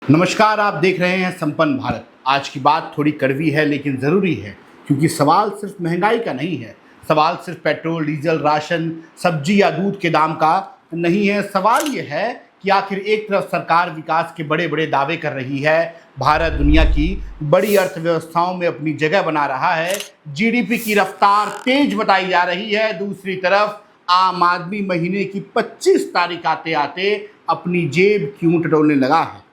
नमस्कार, आप देख रहे हैं संपन्न भारत। आज की बात थोड़ी कड़वी है लेकिन ज़रूरी है, क्योंकि सवाल सिर्फ महंगाई का नहीं है। सवाल सिर्फ पेट्रोल, डीजल, राशन, सब्जी या दूध के दाम का नहीं है। सवाल ये है कि आखिर एक तरफ सरकार विकास के बड़े बड़े दावे कर रही है, भारत दुनिया की बड़ी अर्थव्यवस्थाओं में अपनी जगह बना रहा है, जीडीपी की रफ्तार तेज बताई जा रही है। दूसरी तरफ आम आदमी महीने की 25 तारीख आते आते अपनी जेब क्यों टटोलने लगा है।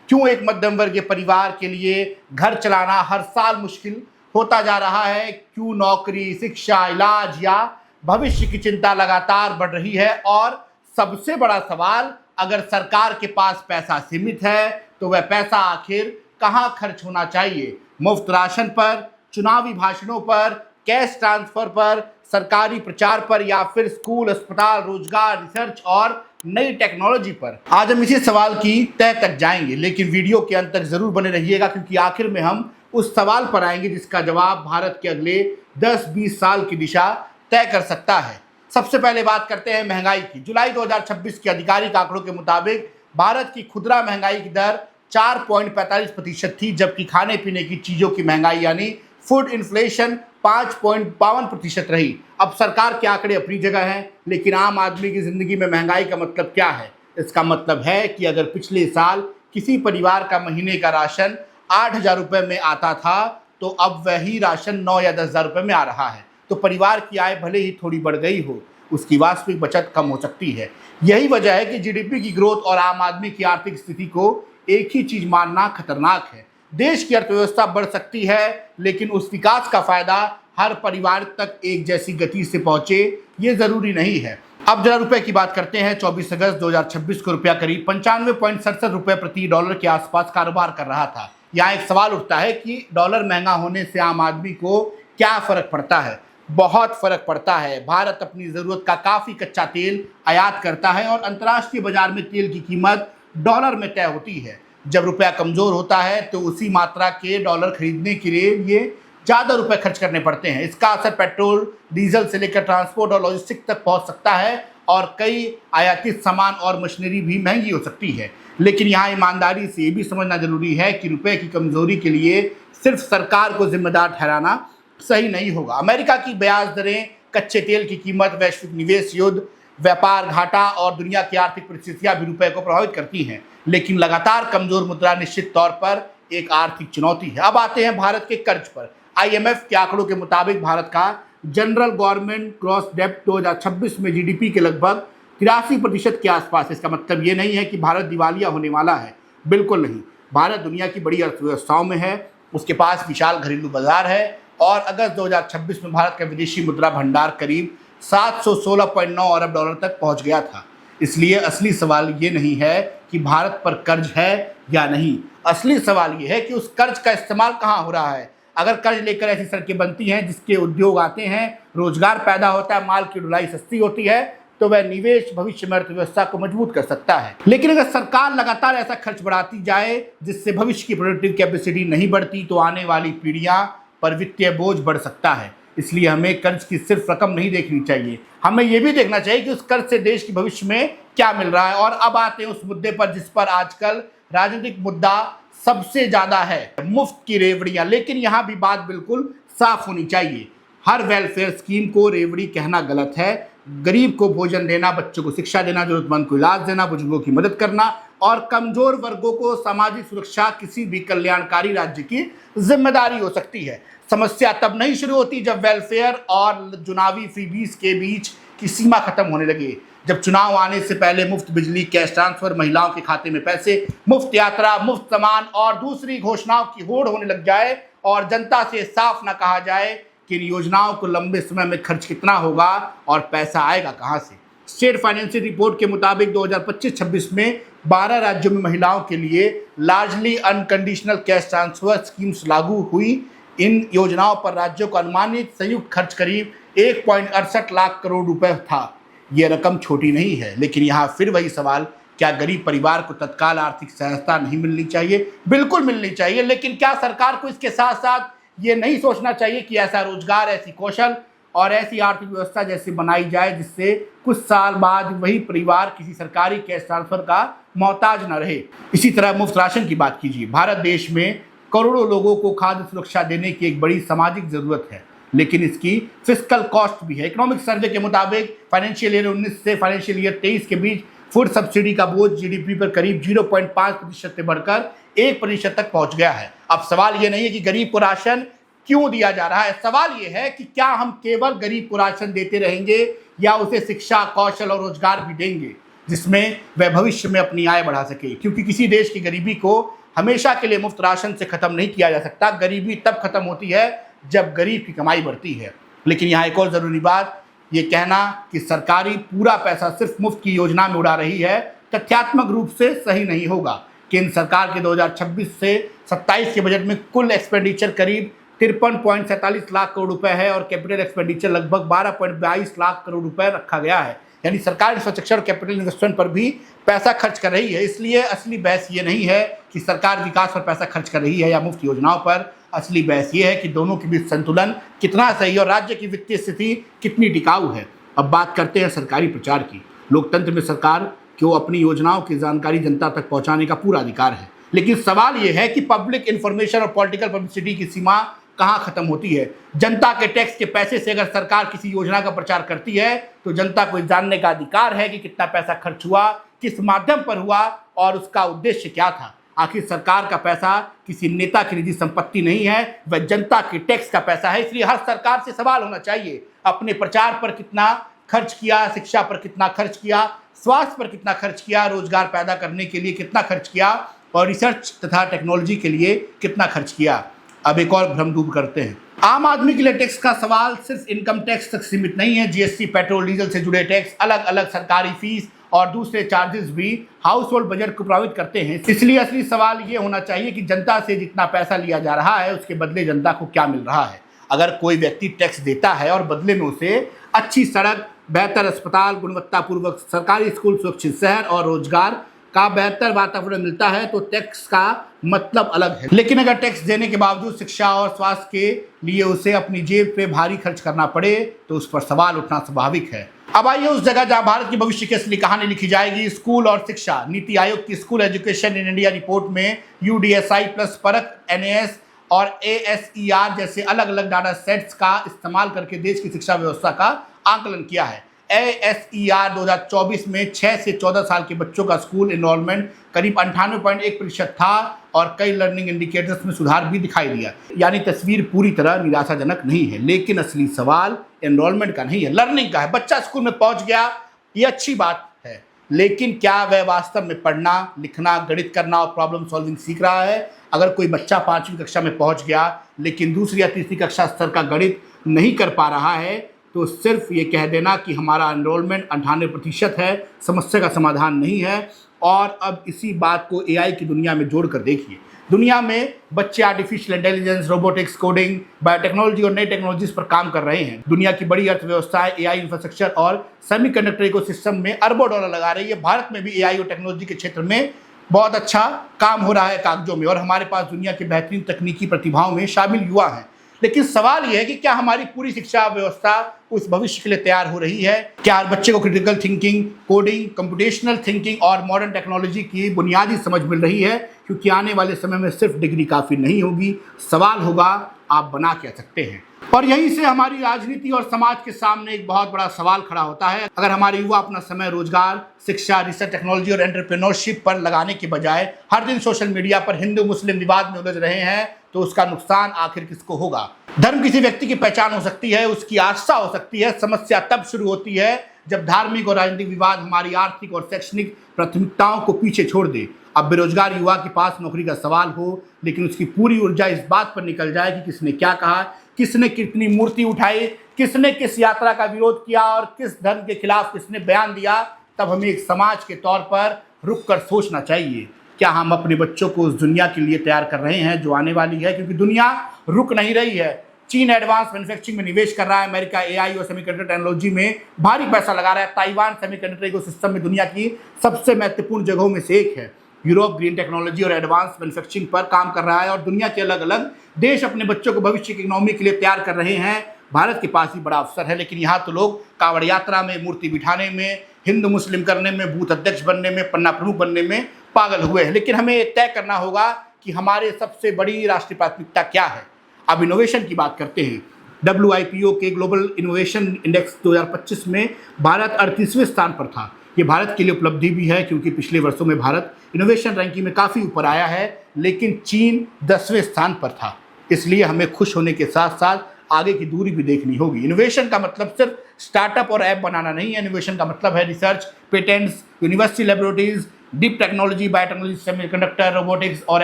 क्यों एक मध्यम वर्गीय परिवार के लिए घर चलाना हर साल मुश्किल होता जा रहा है। क्यों नौकरी, शिक्षा, इलाज या भविष्य की चिंता लगातार बढ़ रही है। और सबसे बड़ा सवाल, अगर सरकार के पास पैसा सीमित है तो वह पैसा आखिर कहां खर्च होना चाहिए। मुफ्त राशन पर, चुनावी भाषणों पर, कैश ट्रांसफर पर, सरकारी प्रचार पर, या फिर स्कूल, अस्पताल, रोजगार, रिसर्च और नई टेक्नोलॉजी पर। आज हम इसी सवाल की तह तक जाएंगे, लेकिन वीडियो के अंत तक जरूर बने रहिएगा, क्योंकि आखिर में हम उस सवाल पर आएंगे जिसका जवाब भारत के अगले 10-20 साल की दिशा तय कर सकता है। सबसे पहले बात करते हैं महंगाई की। जुलाई 2026 के आधिकारिक आंकड़ों के मुताबिक भारत की खुदरा महंगाई की दर 4.45% थी, जबकि खाने पीने की चीजों की महंगाई यानी फूड इन्फ्लेशन 5.52% रही। अब सरकार के आंकड़े अपनी जगह हैं, लेकिन आम आदमी की जिंदगी में महंगाई का मतलब क्या है। इसका मतलब है कि अगर पिछले साल किसी परिवार का महीने का राशन 8,000 रुपये में आता था, तो अब वही राशन 9 या 10,000 रुपये में आ रहा है। तो परिवार की आय भले ही थोड़ी बढ़ गई हो, उसकी वास्तविक बचत कम हो सकती है। यही वजह है कि जीडीपी की ग्रोथ और आम आदमी की आर्थिक स्थिति को एक ही चीज मानना खतरनाक है। देश की अर्थव्यवस्था बढ़ सकती है, लेकिन उस विकास का फायदा हर परिवार तक एक जैसी गति से पहुंचे, ये जरूरी नहीं है। अब जरा रुपए की बात करते हैं। 24 अगस्त 2026 को रुपया करीब 95.67 रुपए प्रति डॉलर के आसपास कारोबार कर रहा था। यहाँ एक सवाल उठता है कि डॉलर महंगा होने से आम आदमी को क्या फर्क पड़ता है। बहुत फर्क पड़ता है। भारत अपनी जरूरत का काफी कच्चा तेल आयात करता है और अंतर्राष्ट्रीय बाजार में तेल की कीमत डॉलर में तय होती है। जब रुपया कमजोर होता है तो उसी मात्रा के डॉलर खरीदने के लिए ज़्यादा रुपए खर्च करने पड़ते हैं। इसका असर पेट्रोल, डीजल से लेकर ट्रांसपोर्ट और लॉजिस्टिक तक पहुंच सकता है, और कई आयातित सामान और मशीनरी भी महंगी हो सकती है। लेकिन यहाँ ईमानदारी से ये भी समझना जरूरी है कि रुपए की कमजोरी के लिए सिर्फ सरकार को जिम्मेदार ठहराना सही नहीं होगा। अमेरिका की ब्याज दरें, कच्चे तेल की कीमत, वैश्विक निवेश युद्ध, व्यापार घाटा और दुनिया की आर्थिक परिस्थितियां भी रुपए को प्रभावित करती हैं। लेकिन लगातार कमजोर मुद्रा निश्चित तौर पर एक आर्थिक चुनौती है। अब आते हैं भारत के कर्ज पर। आईएमएफ के आंकड़ों के मुताबिक भारत का जनरल गवर्नमेंट ग्रॉस डेब्ट 2026 में जीडीपी के लगभग 83% के आसपास। इसका मतलब ये नहीं है कि भारत दिवालिया होने वाला है, बिल्कुल नहीं। भारत दुनिया की बड़ी अर्थव्यवस्थाओं में है, उसके पास विशाल घरेलू बाजार है, और अगस्त 2026 में भारत का विदेशी मुद्रा भंडार करीब 716.9 अरब डॉलर तक पहुंच गया था। इसलिए असली सवाल ये नहीं है कि भारत पर कर्ज है या नहीं। असली सवाल ये है कि उस कर्ज का इस्तेमाल कहाँ हो रहा है। अगर कर्ज लेकर ऐसी सड़कें बनती हैं जिसके उद्योग आते हैं, रोजगार पैदा होता है, माल की ढुलाई सस्ती होती है, तो वह निवेश भविष्य में अर्थव्यवस्था को मजबूत कर सकता है। लेकिन अगर सरकार लगातार ऐसा खर्च बढ़ाती जाए जिससे भविष्य की प्रोडक्टिव कैपेसिटी नहीं बढ़ती, तो आने वाली पीढ़ियां पर वित्तीय बोझ बढ़ सकता है। इसलिए हमें कर्ज की सिर्फ रकम नहीं देखनी चाहिए, हमें यह भी देखना चाहिए कि उस कर्ज से देश की भविष्य में क्या मिल रहा है। और अब आते हैं उस मुद्दे पर जिस पर आजकल राजनीतिक मुद्दा सबसे ज्यादा है, मुफ्त की रेवड़ियां। लेकिन यहां भी बात बिल्कुल साफ होनी चाहिए। हर वेलफेयर स्कीम को रेवड़ी कहना गलत है। गरीब को भोजन देना, बच्चों को शिक्षा देना, जरूरतमंद को इलाज देना, बुजुर्गों की मदद करना और कमजोर वर्गों को सामाजिक सुरक्षा किसी भी कल्याणकारी राज्य की जिम्मेदारी हो सकती है। समस्या तब नहीं शुरू होती जब वेलफेयर और चुनावी फ्रीबीज के बीच की सीमा खत्म होने लगे। जब चुनाव आने से पहले मुफ्त बिजली, कैश ट्रांसफर, महिलाओं के खाते में पैसे, मुफ्त यात्रा, मुफ्त सामान और दूसरी घोषणाओं की होड़ होने लग जाए, और जनता से साफ ना कहा जाए कि इन योजनाओं को लंबे समय में खर्च कितना होगा और पैसा आएगा कहां से। स्टेट फाइनेंशियल रिपोर्ट के मुताबिक 2025-26 में 12 राज्यों में महिलाओं के लिए largely unconditional cash transfer schemes लागू हुई। इन योजनाओं पर राज्यों का अनुमानित संयुक्त खर्च करीब 1.68 लाख करोड़ रुपए था। ये रकम छोटी नहीं है, लेकिन यहाँ फिर वही सवाल, क्या गरीब परिवार को तत्काल आर्थिक सहायता नहीं मिलनी चाहिए? बिल्कुल मिलनी चाहिए, लेकिन क्या सरकार को इसके साथ साथ ये नहीं सोचना चाहिए कि ऐसा रोजगार, ऐसी कौशल और ऐसी आर्थिक व्यवस्था जैसे बनाई जाए जिससे कुछ साल बाद वही परिवार किसी सरकारी कैश ट्रांसफर का मोहताज न रहे। इसी तरह मुफ्त राशन की बात कीजिए। भारत देश में करोड़ों लोगों को खाद्य सुरक्षा देने की एक बड़ी सामाजिक जरूरत है, लेकिन इसकी फिस्कल कॉस्ट भी है। इकोनॉमिक सर्वे के मुताबिक फाइनेंशियल ईयर 19 से फाइनेंशियल ईयर 23 के बीच फूड सब्सिडी का बोझ जीडीपी पर करीब 0.5% से बढ़कर 1% तक पहुंच गया है। अब सवाल यह नहीं है कि गरीब को राशन क्यों दिया जा रहा है, सवाल यह है कि क्या हम केवल गरीब को राशन देते रहेंगे या उसे शिक्षा, कौशल और रोजगार भी देंगे जिसमें वह भविष्य में अपनी आय बढ़ा सके। क्योंकि किसी देश की गरीबी को हमेशा के लिए मुफ्त राशन से खत्म नहीं किया जा सकता। गरीबी तब खत्म होती है जब गरीब की कमाई बढ़ती है। लेकिन यहाँ एक और जरूरी बात, ये कहना कि सरकारी पूरा पैसा सिर्फ मुफ्त की योजना में उड़ा रही है तथ्यात्मक रूप से सही नहीं होगा। केंद्र सरकार के 2026 से 27 के बजट में कुल एक्सपेंडिचर करीब 53.47 लाख करोड़ रुपए है और कैपिटल एक्सपेंडिचर लगभग 12.22 लाख करोड़ रुपए रखा गया है। यानी सरकार इंफ्रास्ट्रक्चर और कैपिटल इन्वेस्टमेंट पर भी पैसा खर्च कर रही है। इसलिए असली बहस ये नहीं है कि सरकार विकास पर पैसा खर्च कर रही है या मुफ्त योजनाओं पर। असली बहस ये है कि दोनों के बीच संतुलन कितना सही और राज्य की वित्तीय स्थिति कितनी टिकाऊ है। अब बात करते हैं सरकारी प्रचार की। लोकतंत्र में सरकार को अपनी योजनाओं की जानकारी जनता तक पहुंचाने का पूरा अधिकार है, लेकिन सवाल यह है कि पब्लिक इंफॉर्मेशन और पॉलिटिकल पब्लिसिटी की सीमा कहाँ खत्म होती है। जनता के टैक्स के पैसे से अगर सरकार किसी योजना का प्रचार करती है तो जनता को जानने का अधिकार है कि कितना पैसा खर्च हुआ, किस माध्यम पर हुआ और उसका उद्देश्य क्या था। आखिर सरकार का पैसा किसी नेता की निजी संपत्ति नहीं है, वह जनता के टैक्स का पैसा है। इसलिए हर सरकार से सवाल होना चाहिए, अपने प्रचार पर कितना खर्च किया, शिक्षा पर कितना खर्च किया, स्वास्थ्य पर कितना खर्च किया, रोजगार पैदा करने के लिए कितना खर्च किया और रिसर्च तथा टेक्नोलॉजी के लिए कितना खर्च किया। अब एक और भ्रम दूर करते हैं। आम आदमी के लिए टैक्स का सवाल सिर्फ इनकम टैक्स तक सीमित नहीं है। जीएसटी, पेट्रोल डीजल से जुड़े टैक्स, अलग अलग सरकारी फीस और दूसरे चार्जेस भी हाउस होल्ड बजट को प्रभावित करते हैं। इसलिए असली सवाल ये होना चाहिए कि जनता से जितना पैसा लिया जा रहा है उसके बदले जनता को क्या मिल रहा है। अगर कोई व्यक्ति टैक्स देता है और बदले में उसे अच्छी सड़क, बेहतर अस्पताल, गुणवत्तापूर्वक सरकारी स्कूल, सुरक्षित शहर और रोजगार का बेहतर वातावरण मिलता है तो टैक्स का मतलब अलग है। लेकिन अगर टैक्स देने के बावजूद शिक्षा और स्वास्थ्य के लिए उसे अपनी जेब पे भारी खर्च करना पड़े तो उस पर सवाल उठना स्वाभाविक है। अब आइए उस जगह जहां भारत की भविष्य की असली कहानी लिखी जाएगी, स्कूल और शिक्षा। नीति आयोग की school education in India report में यूडीएसआई प्लस परख, एनएएस और एएसईआर जैसे अलग अलग डाटा सेट्स का इस्तेमाल करके देश की शिक्षा व्यवस्था का आकलन किया है। एएसईआर 2024 में 6 से 14 साल के बच्चों का स्कूल एनरोलमेंट करीब 98.1% था और कई लर्निंग इंडिकेटर्स में सुधार भी दिखाई दिया। यानी तस्वीर पूरी तरह निराशाजनक नहीं है। लेकिन असली सवाल एनरोलमेंट का नहीं है, लर्निंग का है। बच्चा स्कूल में पहुंच गया, ये अच्छी बात है, लेकिन क्या वह वास्तव में पढ़ना, लिखना, गणित करना और प्रॉब्लम सॉल्विंग सीख रहा है? अगर कोई बच्चा 5वीं कक्षा में पहुंच गया लेकिन दूसरी या तीसरी कक्षा स्तर का गणित नहीं कर पा रहा है तो सिर्फ ये कह देना कि हमारा एनरोलमेंट 98% है, समस्या का समाधान नहीं है। और अब इसी बात को एआई की दुनिया में जोड़कर देखिए। दुनिया में बच्चे artificial intelligence, robotics, coding, biotechnology और नई टेक्नोलॉजीज पर काम कर रहे हैं। दुनिया की बड़ी अर्थव्यवस्थाएं एआई इंफ्रास्ट्रक्चर और सेमीकंडक्टर इकोसिस्टम में अरबों डॉलर लगा रही है। भारत में भी एआई और टेक्नोलॉजी के क्षेत्र में बहुत अच्छा काम हो रहा है कागजों में, और हमारे पास दुनिया के बेहतरीन तकनीकी प्रतिभाओं में शामिल युवा हैं। लेकिन सवाल यह है कि क्या हमारी पूरी शिक्षा व्यवस्था उस भविष्य के लिए तैयार हो रही है? क्या हर बच्चे को critical thinking, coding, computational thinking और मॉडर्न टेक्नोलॉजी की बुनियादी समझ मिल रही है? क्योंकि आने वाले समय में सिर्फ डिग्री काफ़ी नहीं होगी, सवाल होगा आप बना क्या सकते हैं। और यहीं से हमारी राजनीति और समाज के सामने एक बहुत बड़ा सवाल खड़ा होता है। अगर हमारे युवा अपना समय रोजगार, शिक्षा, रिसर्च, टेक्नोलॉजी और एंटरप्रेन्योरशिप पर लगाने के बजाय हर दिन सोशल मीडिया पर हिंदू मुस्लिम विवाद में उलझ रहे हैं तो उसका नुकसान आखिर किसको होगा? धर्म किसी व्यक्ति की पहचान हो सकती है, उसकी आस्था हो सकती है। समस्या तब शुरू होती है जब धार्मिक और राजनीतिक विवाद हमारी आर्थिक और शैक्षणिक प्राथमिकताओं को पीछे छोड़ दे। अब बेरोजगार युवा के पास नौकरी का सवाल हो लेकिन उसकी पूरी ऊर्जा इस बात पर निकल जाए कि किसने क्या कहा, किसने कितनी मूर्ति उठाई, किसने किस यात्रा का विरोध किया और किस धर्म के खिलाफ किसने बयान दिया, तब हमें एक समाज के तौर पर रुक कर सोचना चाहिए, क्या हम अपने बच्चों को उस दुनिया के लिए तैयार कर रहे हैं जो आने वाली है? क्योंकि दुनिया रुक नहीं रही है। चीन एडवांस मैन्युफैक्चरिंग में निवेश कर रहा है, अमेरिका एआई और सेमीकंडक्टर टेक्नोलॉजी में भारी पैसा लगा रहा है, ताइवान सेमीकंडक्टर इकोसिस्टम में दुनिया की सबसे महत्वपूर्ण जगहों में से एक है, यूरोप ग्रीन टेक्नोलॉजी और एडवांस मैन्युफैक्चरिंग पर काम कर रहा है और दुनिया के अलग अलग देश अपने बच्चों को भविष्य की इकोनॉमी के लिए तैयार कर रहे हैं। भारत के पास ही बड़ा अवसर है, लेकिन यहाँ तो लोग कांवड़ यात्रा में, मूर्ति बिठाने में, हिंदू मुस्लिम करने में, बूथ अध्यक्ष बनने में, पन्ना प्रमुख बनने में पागल हुए हैं। लेकिन हमें तय करना होगा कि हमारे सबसे बड़ी राष्ट्रीय प्राथमिकता क्या है। अब इनोवेशन की बात करते हैं। WIPO के ग्लोबल इनोवेशन इंडेक्स 2025 में भारत 38वें स्थान पर था। ये भारत के लिए उपलब्धि भी है क्योंकि पिछले वर्षों में भारत इनोवेशन रैंकिंग में काफ़ी ऊपर आया है, लेकिन चीन 10वें स्थान पर था। इसलिए हमें खुश होने के साथ साथ आगे की दूरी भी देखनी होगी। इनोवेशन का मतलब सिर्फ स्टार्टअप और ऐप बनाना नहीं है। इनोवेशन का मतलब है research, patents, university laboratories, deep technology, biotechnology, semiconductor, robotics और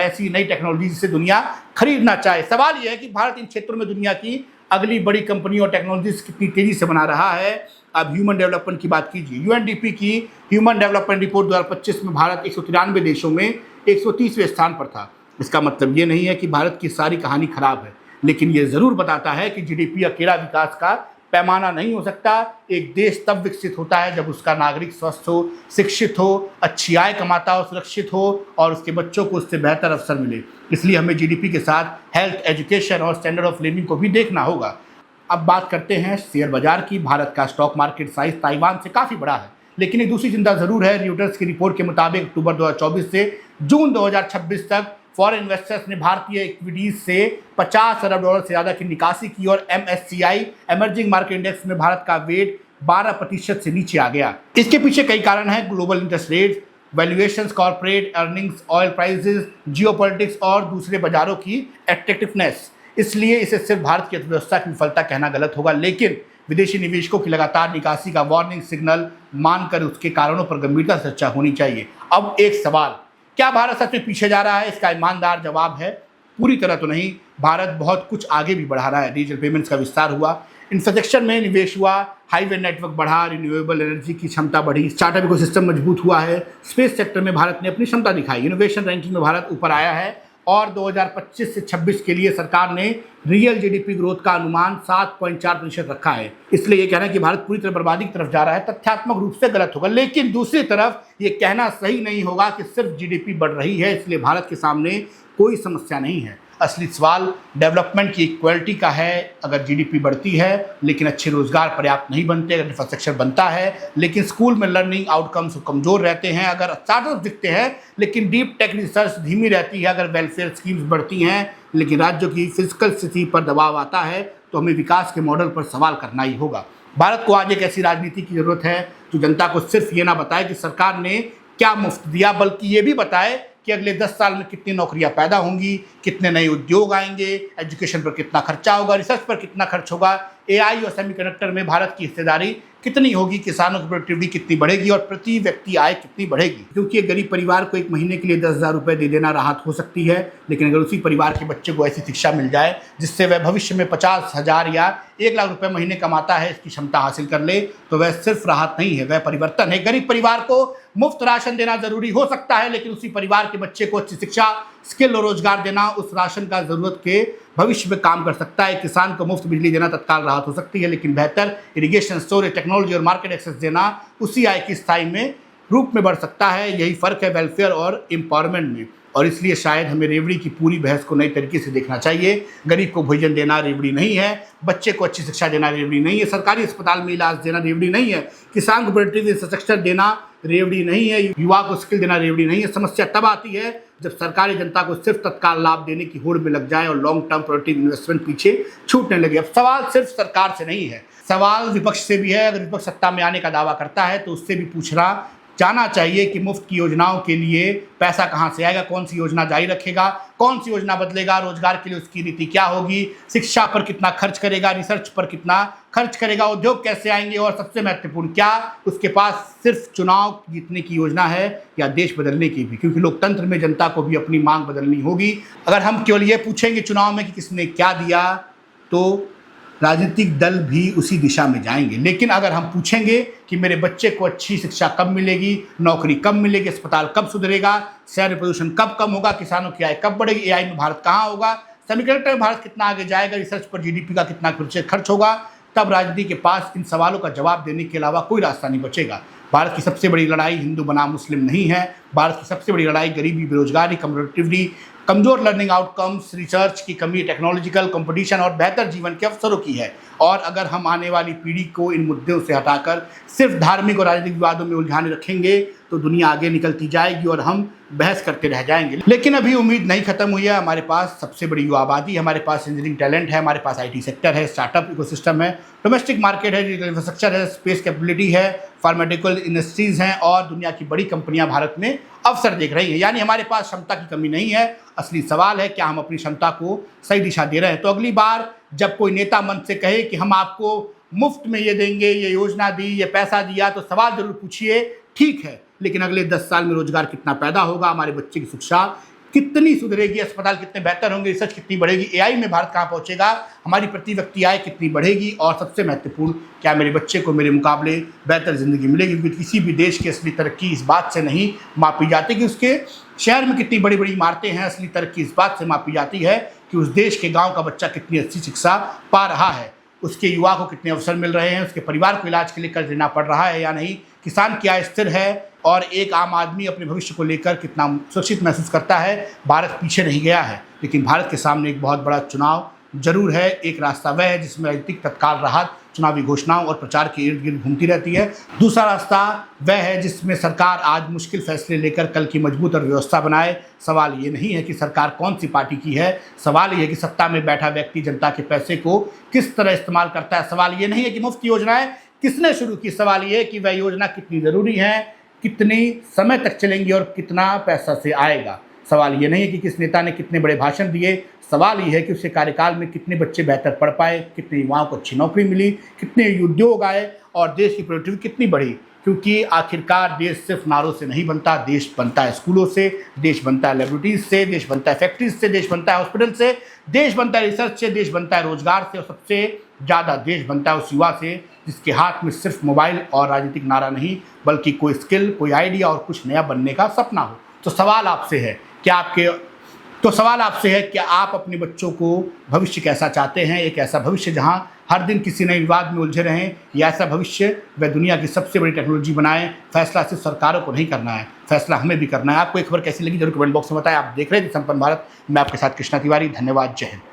ऐसी नई टेक्नोलॉजी जिसे दुनिया खरीदना चाहे। सवाल यह है कि भारत इन क्षेत्रों में दुनिया की अगली बड़ी कंपनी और टेक्नोलॉजीज कितनी तेजी से बना रहा है। अब ह्यूमन डेवलपमेंट की बात कीजिए। UNDP की ह्यूमन डेवलपमेंट रिपोर्ट 2025 में भारत 193 देशों में 130वें स्थान पर था। इसका मतलब ये नहीं है कि भारत की सारी कहानी खराब है, लेकिन ये ज़रूर बताता है कि GDP अकेला विकास का पैमाना नहीं हो सकता। एक देश तब विकसित होता है जब उसका नागरिक स्वस्थ हो, शिक्षित हो, अच्छी आय कमाता हो, सुरक्षित हो और उसके बच्चों को उससे बेहतर अवसर मिले। इसलिए हमें GDP के साथ हेल्थ, एजुकेशन और स्टैंडर्ड ऑफ लिविंग को भी देखना होगा। अब बात करते हैं शेयर बाजार की। भारत का स्टॉक मार्केट साइज ताइवान से काफ़ी बड़ा है, लेकिन एक दूसरी चिंता ज़रूर है। रॉयटर्स की रिपोर्ट के मुताबिक अक्टूबर 2024 से जून 2026 तक फॉरेन इन्वेस्टर्स ने भारतीय इक्विटीज से 50 अरब डॉलर से ज़्यादा की निकासी की और MSCI एमर्जिंग मार्केट इंडेक्स में भारत का वेट 12% से नीचे आ गया। इसके पीछे कई कारण हैं। Global interest rates, valuations, corporate earnings, oil prices, geopolitics और दूसरे बाजारों की एट्रैक्टिवनेस। इसलिए इसे सिर्फ भारत की अर्थव्यवस्था की विफलता कहना गलत होगा, लेकिन विदेशी निवेशकों की लगातार निकासी का वार्निंग सिग्नल मानकर उसके कारणों पर गंभीरता से चर्चा होनी चाहिए। अब एक सवाल, क्या भारत सच में पीछे जा रहा है? इसका ईमानदार जवाब है पूरी तरह तो नहीं। भारत बहुत कुछ आगे भी बढ़ा रहा है। डिजिटल पेमेंट्स का विस्तार हुआ, इंफ्रास्ट्रक्चर में निवेश हुआ, हाईवे नेटवर्क बढ़ा, रिन्यूएबल एनर्जी की क्षमता बढ़ी, स्टार्टअप इकोसिस्टम मजबूत हुआ है, स्पेस सेक्टर में भारत ने अपनी क्षमता दिखाई, इनोवेशन रैंकिंग में भारत ऊपर आया है और 2025 से 26 के लिए सरकार ने रियल GDP ग्रोथ का अनुमान 7.4% रखा है। इसलिए ये कहना कि भारत पूरी तरह बर्बादी की तरफ जा रहा है तथ्यात्मक रूप से गलत होगा। लेकिन दूसरी तरफ ये कहना सही नहीं होगा कि सिर्फ GDP बढ़ रही है इसलिए भारत के सामने कोई समस्या नहीं है। असली सवाल डेवलपमेंट की इक्वालिटी का है। अगर GDP बढ़ती है लेकिन अच्छे रोजगार पर्याप्त नहीं बनते, अगर इंफ्रास्ट्रक्चर बनता है लेकिन स्कूल में लर्निंग आउटकम्स कमज़ोर रहते हैं, अगर स्टार्टअप दिखते हैं लेकिन डीप टेक रिसर्च धीमी रहती है, अगर वेलफेयर स्कीम्स बढ़ती हैं लेकिन राज्यों की फिजिकल स्थिति पर दबाव आता है, तो हमें विकास के मॉडल पर सवाल करना ही होगा। भारत को आज एक ऐसी राजनीति की ज़रूरत है जो जनता को सिर्फ ये ना बताए कि सरकार ने क्या मुफ्त दिया, बल्कि ये भी बताए कि अगले 10 साल में कितनी नौकरियां पैदा होंगी, कितने नए उद्योग आएंगे, एजुकेशन पर कितना खर्चा होगा, रिसर्च पर कितना खर्च होगा, AI और सेमीकंडक्टर में भारत की हिस्सेदारी कितनी होगी, किसानों की प्रोडक्टिविटी कितनी बढ़ेगी और प्रति व्यक्ति आय कितनी बढ़ेगी। क्योंकि एक गरीब परिवार को एक महीने के लिए 10,000 रुपये दे देना राहत हो सकती है, लेकिन अगर उसी परिवार के बच्चे को ऐसी शिक्षा मिल जाए जिससे वह भविष्य में 50,000 या 1 लाख रुपये महीने कमाता है, इसकी क्षमता हासिल कर ले, तो वह सिर्फ राहत नहीं है, वह परिवर्तन है। गरीब परिवार को मुफ्त राशन देना जरूरी हो सकता है, लेकिन उसी परिवार के बच्चे को अच्छी शिक्षा, स्किल और रोजगार देना उस राशन का जरूरत के भविष्य में काम कर सकता है। किसान को मुफ्त बिजली देना तत्काल राहत हो सकती है, लेकिन बेहतर इरिगेशन, स्टोरेज, टेक्नोलॉजी और मार्केट एक्सेस देना उसी आय की स्थायी में रूप में बढ़ सकता है। यही फर्क है वेलफेयर और एम्पावरमेंट में, और इसलिए शायद हमें रेवड़ी की पूरी बहस को नए तरीके से देखना चाहिए। गरीब को भोजन देना रेवड़ी नहीं है, बच्चे को अच्छी शिक्षा देना रेवड़ी नहीं है, सरकारी अस्पताल में इलाज देना रेवड़ी नहीं है, किसान को प्रोडक्टिव इंफ्रास्ट्रक्चर देना रेवड़ी नहीं है, युवा को स्किल देना रेवड़ी नहीं है। समस्या तब आती है जब सरकारी जनता को सिर्फ तत्काल लाभ देने की होड़ में लग जाए और लॉन्ग टर्म प्रोडक्टिव इन्वेस्टमेंट पीछे छूटने लगे। अब सवाल सिर्फ सरकार से नहीं है, सवाल विपक्ष से भी है। अगर विपक्ष सत्ता में आने का दावा करता है तो उससे भी पूछना जाना चाहिए कि मुफ्त की योजनाओं के लिए पैसा कहां से आएगा, कौन सी योजना जारी रखेगा, कौन सी योजना बदलेगा, रोजगार के लिए उसकी नीति क्या होगी, शिक्षा पर कितना खर्च करेगा, रिसर्च पर कितना खर्च करेगा, उद्योग कैसे आएंगे, और सबसे महत्वपूर्ण क्या उसके पास सिर्फ चुनाव जीतने की योजना है या देश बदलने की भी, क्योंकि लोकतंत्र में जनता को भी अपनी मांग बदलनी होगी। अगर हम केवल ये पूछेंगे चुनाव में कि किसने क्या दिया तो राजनीतिक दल भी उसी दिशा में जाएंगे, लेकिन अगर हम पूछेंगे कि मेरे बच्चे को अच्छी शिक्षा कब मिलेगी, नौकरी कब मिलेगी, अस्पताल कब सुधरेगा, शहर प्रदूषण कब कम होगा, किसानों की आय कब बढ़ेगी, AI में भारत कहाँ होगा, सेमीकंडक्टर में भारत कितना आगे जाएगा, रिसर्च पर GDP का कितना खर्च होगा, तब राजनीति के पास इन सवालों का जवाब देने के अलावा कोई रास्ता नहीं बचेगा। भारत की सबसे बड़ी लड़ाई हिंदू बनाम मुस्लिम नहीं है, भारत की सबसे बड़ी लड़ाई गरीबी, बेरोजगारी, कम्पेटिटिवली कमजोर लर्निंग आउटकम्स, रिसर्च की कमी, टेक्नोलॉजिकल कंपटीशन और बेहतर जीवन के अवसरों की है। और अगर हम आने वाली पीढ़ी को इन मुद्दों से हटाकर सिर्फ धार्मिक और राजनीतिक विवादों में उलझाने रखेंगे तो दुनिया आगे निकलती जाएगी और हम बहस करते रह जाएंगे। लेकिन अभी उम्मीद नहीं खत्म हुई है। हमारे पास सबसे बड़ी युवा आबादी है, हमारे पास इंजीनियरिंग टैलेंट है, हमारे पास IT सेक्टर है, स्टार्टअप इकोसिस्टम है, डोमेस्टिक मार्केट है, डिजिटल इंफ्रास्ट्रक्चर है, स्पेस कैपेबिलिटी है, फार्मास्यूटिकल इंडस्ट्रीज हैं और दुनिया की बड़ी कंपनियां भारत में अवसर देख रही हैं। यानी हमारे पास क्षमता की कमी नहीं है। असली सवाल है क्या हम अपनी क्षमता को सही दिशा दे रहे हैं। तो अगली बार जब कोई नेता मन से कहे कि हम आपको मुफ्त में ये देंगे, ये योजना दी, ये पैसा दिया, तो सवाल जरूर पूछिए, ठीक है, लेकिन अगले 10 साल में रोजगार कितना पैदा होगा, हमारे बच्चे की शिक्षा कितनी सुधरेगी, अस्पताल कितने बेहतर होंगे, रिसर्च कितनी बढ़ेगी, AI में भारत कहाँ पहुंचेगा, हमारी प्रति व्यक्ति आय कितनी बढ़ेगी और सबसे महत्वपूर्ण क्या मेरे बच्चे को मेरे मुकाबले बेहतर ज़िंदगी मिलेगी। क्योंकि किसी भी देश की असली तरक्की इस बात से नहीं मापी जाती कि उसके शहर में कितनी बड़ी बड़ी इमारतें हैं। असली तरक्की इस बात से मापी जाती है कि उस देश के गाँव का बच्चा कितनी अच्छी शिक्षा पा रहा है, उसके युवा को कितने अवसर मिल रहे हैं, उसके परिवार को इलाज के लिए कर्ज लेना पड़ रहा है या नहीं, किसान की आय स्थिर है और एक आम आदमी अपने भविष्य को लेकर कितना सुरक्षित महसूस करता है। भारत पीछे नहीं गया है, लेकिन भारत के सामने एक बहुत बड़ा चुनाव जरूर है। एक रास्ता वह है जिसमें राजनीतिक तत्काल राहत चुनावी घोषणाओं और प्रचार के इर्द गिर्द घूमती रहती है। दूसरा रास्ता वह है जिसमें सरकार आज मुश्किल फैसले लेकर कल की मजबूत अर्थव्यवस्था बनाए। सवाल ये नहीं है कि सरकार कौन सी पार्टी की है, सवाल ये है कि सत्ता में बैठा व्यक्ति जनता के पैसे को किस तरह इस्तेमाल करता है। सवाल ये नहीं है कि मुफ्त योजनाएं किसने शुरू की, सवाल ये है कि वह योजना कितनी ज़रूरी है, कितनी समय तक चलेंगी और कितना पैसा से आएगा। सवाल ये नहीं है कि किस नेता ने कितने बड़े भाषण दिए, सवाल ये है कि उसके कार्यकाल में कितने बच्चे बेहतर पढ़ पाए, कितने युवाओं को अच्छी नौकरी मिली, कितने उद्योग आए और देश की प्रोडक्टिविटी कितनी बढ़ी। क्योंकि आखिरकार देश सिर्फ नारों से नहीं बनता, देश बनता है स्कूलों से, देश बनता है लेबोरेटरीज से, देश बनता है फैक्ट्रीज से, देश बनता है हॉस्पिटल से, देश बनता है रिसर्च से, देश बनता है रोजगार से और सबसे ज़्यादा देश बनता है उस युवा से जिसके हाथ में सिर्फ मोबाइल और राजनीतिक नारा नहीं बल्कि कोई स्किल, कोई आइडिया और कुछ नया बनने का सपना हो। तो सवाल आपसे है कि आप अपने बच्चों को भविष्य कैसा चाहते हैं। एक ऐसा भविष्य जहां हर दिन किसी नए विवाद में उलझे रहें या ऐसा भविष्य वह दुनिया की सबसे बड़ी टेक्नोलॉजी बनाए। फैसला सिर्फ सरकारों को नहीं करना है, फैसला हमें भी करना है। आपको ये खबर कैसी लगी जरूर कमेंट बॉक्स में बताएं। आप देख रहे थे संपन्न भारत, मैं आपके साथ कृष्णा तिवारी। धन्यवाद, जय हिंद।